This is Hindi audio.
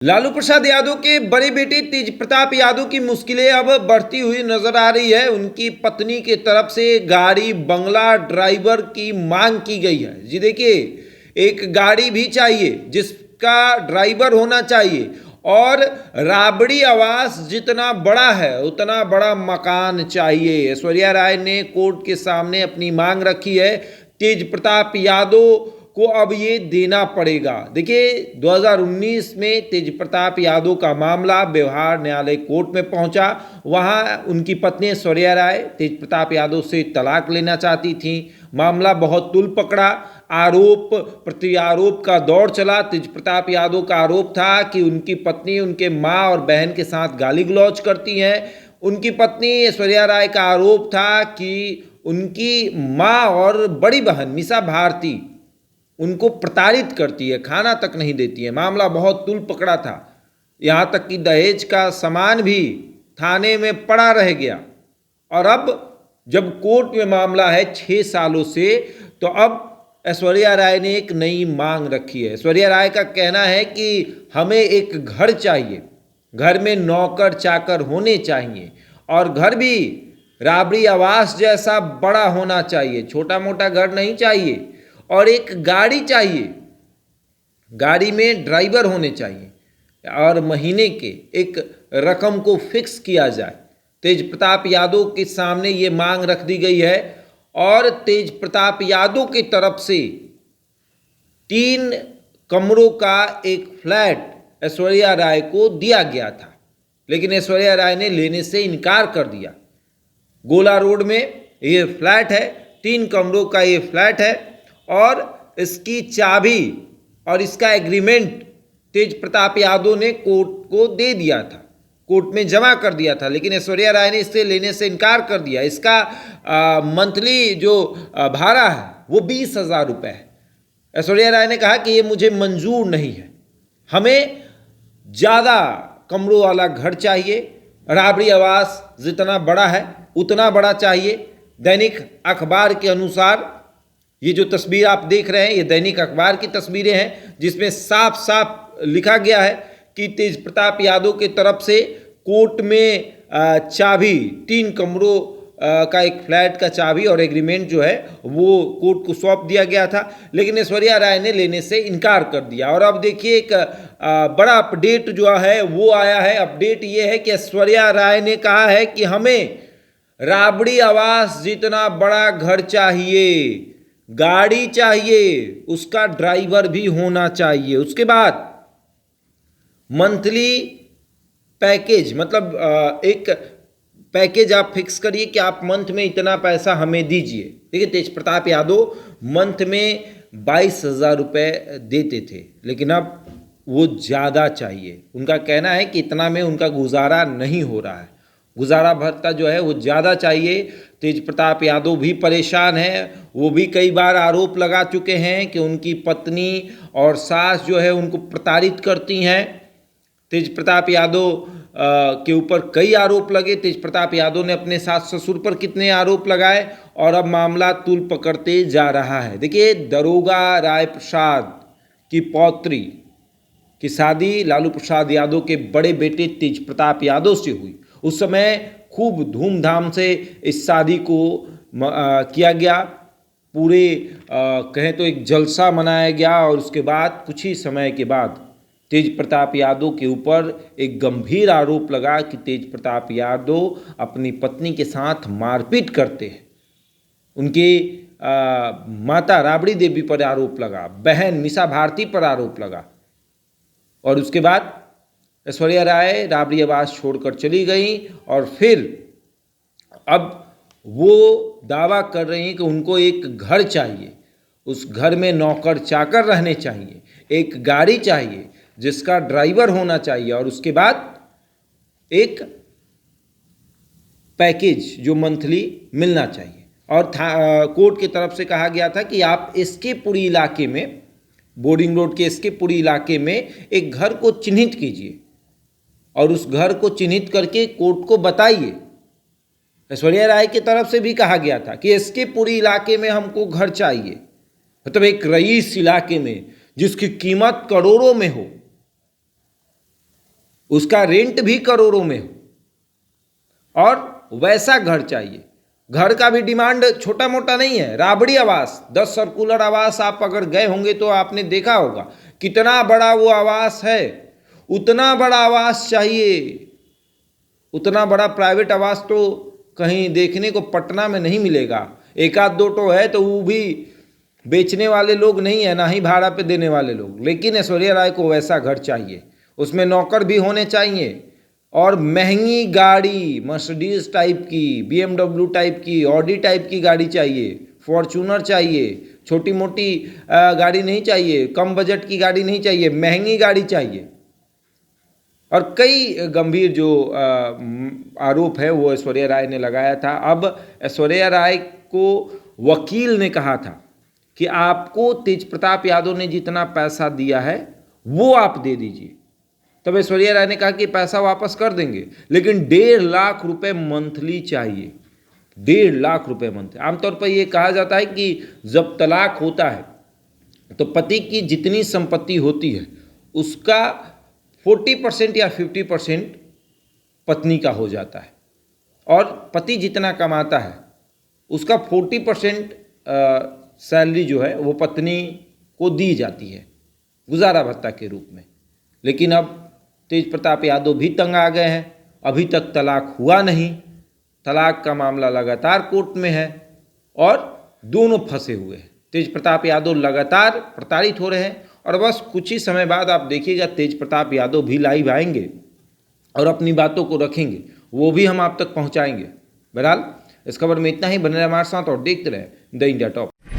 लालू प्रसाद यादव के बड़े बेटे तेज प्रताप यादव की मुश्किलें अब बढ़ती हुई नजर आ रही है। उनकी पत्नी की तरफ से गाड़ी, बंगला, ड्राइवर की मांग की गई है। जी देखिए, एक गाड़ी भी चाहिए जिसका ड्राइवर होना चाहिए और राबड़ी आवास जितना बड़ा है उतना बड़ा मकान चाहिए। ऐश्वर्या राय ने कोर्ट के सामने अपनी मांग रखी है। तेज प्रताप यादव को अब ये देना पड़ेगा। देखिए, 2019 में तेज प्रताप यादव का मामला व्यवहार न्यायालय कोर्ट में पहुंचा। वहां उनकी पत्नी ऐश्वर्या राय तेज प्रताप यादव से तलाक लेना चाहती थी। मामला बहुत तुल पकड़ा। आरोप प्रत्यारोप का दौर चला। तेज प्रताप यादव का आरोप था कि उनकी पत्नी उनके माँ और बहन के साथ गाली गलौज करती हैं। उनकी पत्नी ऐश्वर्या राय का आरोप था कि उनकी माँ और बड़ी बहन मीसा भारती उनको प्रताड़ित करती है, खाना तक नहीं देती है। मामला बहुत तुल पकड़ा था। यहाँ तक कि दहेज का सामान भी थाने में पड़ा रह गया। और अब जब कोर्ट में मामला है 6 सालों से, तो अब ऐश्वर्या राय ने एक नई मांग रखी है। ऐश्वर्या राय का कहना है कि हमें एक घर चाहिए, घर में नौकर चाकर होने चाहिए और घर भी राबड़ी आवास जैसा बड़ा होना चाहिए, छोटा मोटा घर नहीं चाहिए। और एक गाड़ी चाहिए, गाड़ी में ड्राइवर होने चाहिए और महीने के एक रकम को फिक्स किया जाए। तेज प्रताप यादव के सामने ये मांग रख दी गई है और तेज प्रताप यादव की तरफ से 3 कमरों का एक फ्लैट ऐश्वर्या राय को दिया गया था, लेकिन ऐश्वर्या राय ने लेने से इनकार कर दिया। गोला रोड में ये फ्लैट है, 3 कमरों का ये फ्लैट है और इसकी चाबी और इसका एग्रीमेंट तेज प्रताप यादव ने कोर्ट को दे दिया था, कोर्ट में जमा कर दिया था, लेकिन ऐश्वर्या राय ने इससे लेने से इनकार कर दिया। इसका मंथली जो भाड़ा है वो 20,000 रुपये है। ऐश्वर्या राय ने कहा कि ये मुझे मंजूर नहीं है, हमें ज़्यादा कमरों वाला घर चाहिए, राबड़ी आवास जितना बड़ा है उतना बड़ा चाहिए। दैनिक अखबार के अनुसार ये जो तस्वीर आप देख रहे हैं ये दैनिक अखबार की तस्वीरें हैं, जिसमें साफ साफ लिखा गया है कि तेज प्रताप यादव की तरफ से कोर्ट में चाबी, 3 कमरों का एक फ्लैट का चाबी और एग्रीमेंट जो है वो कोर्ट को सौंप दिया गया था, लेकिन ऐश्वर्या राय ने लेने से इनकार कर दिया। और अब देखिए, एक बड़ा अपडेट जो है वो आया है। अपडेट ये है कि ऐश्वर्या राय ने कहा है कि हमें राबड़ी आवास जितना बड़ा घर चाहिए, गाड़ी चाहिए, उसका ड्राइवर भी होना चाहिए। उसके बाद मंथली पैकेज, मतलब एक पैकेज आप फिक्स करिए कि आप मंथ में इतना पैसा हमें दीजिए। देखिए, तेज प्रताप यादव मंथ में 22,000 रुपये देते थे, लेकिन अब वो ज़्यादा चाहिए। उनका कहना है कि इतना में उनका गुजारा नहीं हो रहा है, गुजारा भत्ता जो है वो ज़्यादा चाहिए। तेज प्रताप यादव भी परेशान हैं। वो भी कई बार आरोप लगा चुके हैं कि उनकी पत्नी और सास जो है उनको प्रताड़ित करती हैं। तेज प्रताप यादव के ऊपर कई आरोप लगे। तेज प्रताप यादव ने अपने सास ससुर पर कितने आरोप लगाए और अब मामला तूल पकड़ते जा रहा है। देखिए, दरोगा राय प्रसाद की पौत्री की शादी लालू प्रसाद यादव के बड़े बेटे तेज प्रताप यादव से हुई। उस समय खूब धूमधाम से इस शादी को किया गया, पूरे कहें तो एक जलसा मनाया गया। और उसके बाद कुछ ही समय के बाद तेज प्रताप यादव के ऊपर एक गंभीर आरोप लगा कि तेज प्रताप यादव अपनी पत्नी के साथ मारपीट करते हैं। उनकी माता राबड़ी देवी पर आरोप लगा, बहन मीसा भारती पर आरोप लगा। और उसके बाद ऐश्वर्या राय राबड़ी आवास छोड़कर चली गई और फिर अब वो दावा कर रही हैं कि उनको एक घर चाहिए, उस घर में नौकर चाकर रहने चाहिए, एक गाड़ी चाहिए जिसका ड्राइवर होना चाहिए और उसके बाद एक पैकेज जो मंथली मिलना चाहिए। और कोर्ट की तरफ से कहा गया था कि आप एसके पुरी इलाके में, बोर्डिंग रोड के एसके पुरी इलाके में एक घर को चिन्हित कीजिए और उस घर को चिन्हित करके कोर्ट को बताइए। ऐश्वर्या राय की तरफ से भी कहा गया था कि एसके पुरी इलाके में हमको घर चाहिए, मतलब एक रईस इलाके में जिसकी कीमत करोड़ों में हो। उसका रेंट भी करोड़ों में हो और वैसा घर चाहिए। घर का भी डिमांड छोटा मोटा नहीं है। राबड़ी आवास, 10 सर्कुलर आवास आप अगर गए होंगे तो आपने देखा होगा कितना बड़ा वो आवास है। उतना बड़ा आवास चाहिए, उतना बड़ा प्राइवेट आवास तो कहीं देखने को पटना में नहीं मिलेगा। एक आध दो तो है, तो वो भी बेचने वाले लोग नहीं है, ना ही भाड़ा पे देने वाले लोग। लेकिन ऐश्वर्या राय को वैसा घर चाहिए, उसमें नौकर भी होने चाहिए और महंगी गाड़ी, मर्सिडीज टाइप की, BMW टाइप की, ऑडी टाइप की गाड़ी चाहिए, फॉर्चूनर चाहिए। छोटी मोटी गाड़ी नहीं चाहिए, कम बजट की गाड़ी नहीं चाहिए, महंगी गाड़ी चाहिए। और कई गंभीर जो आरोप है वो ऐश्वर्या राय ने लगाया था। अब ऐश्वर्या राय को वकील ने कहा था कि आपको तेज प्रताप यादव ने जितना पैसा दिया है वो आप दे दीजिए। तब ऐश्वर्या राय ने कहा कि पैसा वापस कर देंगे, लेकिन 1.5 लाख रुपए मंथली चाहिए। 1.5 लाख रुपए मंथली। आमतौर पर यह कहा जाता है कि जब तलाक होता है तो पति की जितनी संपत्ति होती है उसका 40% या 50% पत्नी का हो जाता है और पति जितना कमाता है उसका 40% सैलरी जो है वो पत्नी को दी जाती है गुजारा भत्ता के रूप में। लेकिन अब तेज प्रताप यादव भी तंग आ गए हैं। अभी तक तलाक हुआ नहीं, तलाक का मामला लगातार कोर्ट में है और दोनों फंसे हुए हैं। तेज प्रताप यादव लगातार प्रताड़ित हो रहे हैं और बस कुछ ही समय बाद आप देखिएगा तेज प्रताप यादव भी लाइव आएंगे और अपनी बातों को रखेंगे, वो भी हम आप तक पहुंचाएंगे। बहरहाल इस खबर में इतना ही। बने रहे हमारे साथ और देखते रहे द इंडिया टॉप।